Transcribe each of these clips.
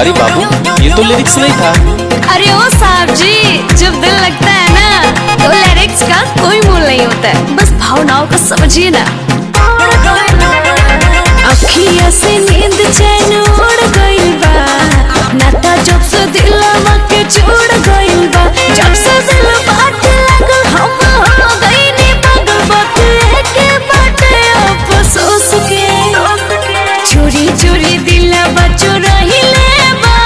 अरे बाबू ये तो लिरिक्स नहीं था। अरे ओ साहब जी, जब दिल लगता है ना तो लिरिक्स का कोई मोल नहीं होता है, बस भावनाओं को समझिए ना। अखियाँ से नींद चैन उड़ गइल बा, नाता जब से दिलवा के जुड़ गइल बा, जब से दिल बाटे लगल हम हो गइनी पागल, बात के बाटे अफसोस के। चोरी चोरी दिलवा चुराइले बा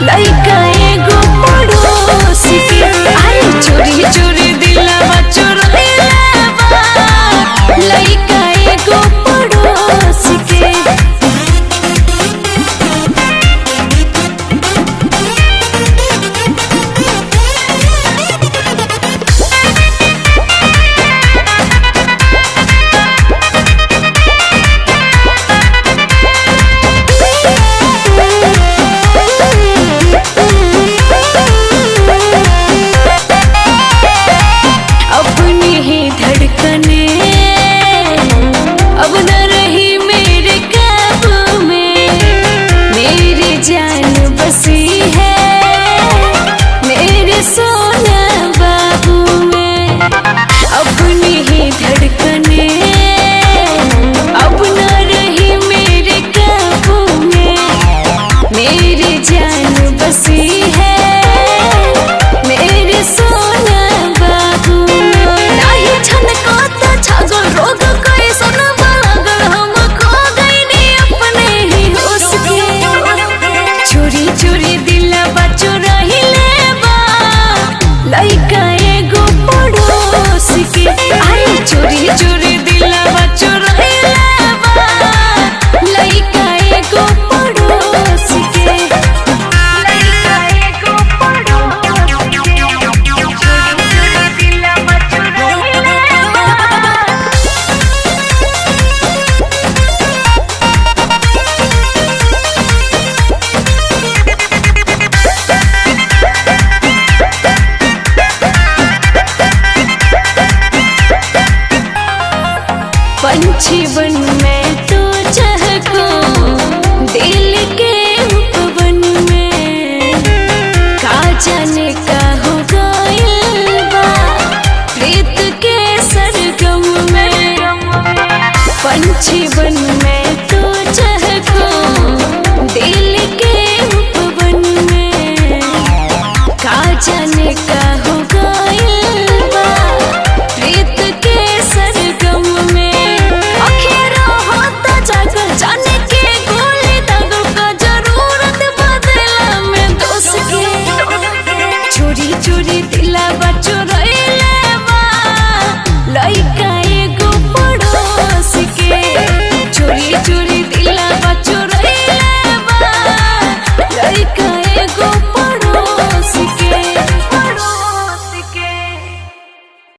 लइका एगो पड़ोस के। अरे चोरी चोरी दिलवा चुराइले बा लइका एगो पड़ोस के। अपनी ही धड़कने अब न रही मेरे काबू में, मेरी जान बसी है मेरे सोना बाबू में। अपनी ही धड़कने अब न रही मेरे काबू में, मेरी जान बसी है मेरे सोना बाबू में। नाही छनको तो छगल रोग कोई सुन बलगल, हम खो गइनी अपने ही होश के। चोरी चोरी दिलवा चुराइले बा लइका एगो पड़ोस के। अरे चोरी चोरी दिलवा चुराइले बा लइका एगो पड़ोस के। लइका एगो पड़ोस के। चोरी चोरी दिलवा चुराइले बा। पंछी बन में तो चहको दिल के उपवन में, का जाने का हो गइल बा प्रीत के सरगम में। पंछी बन में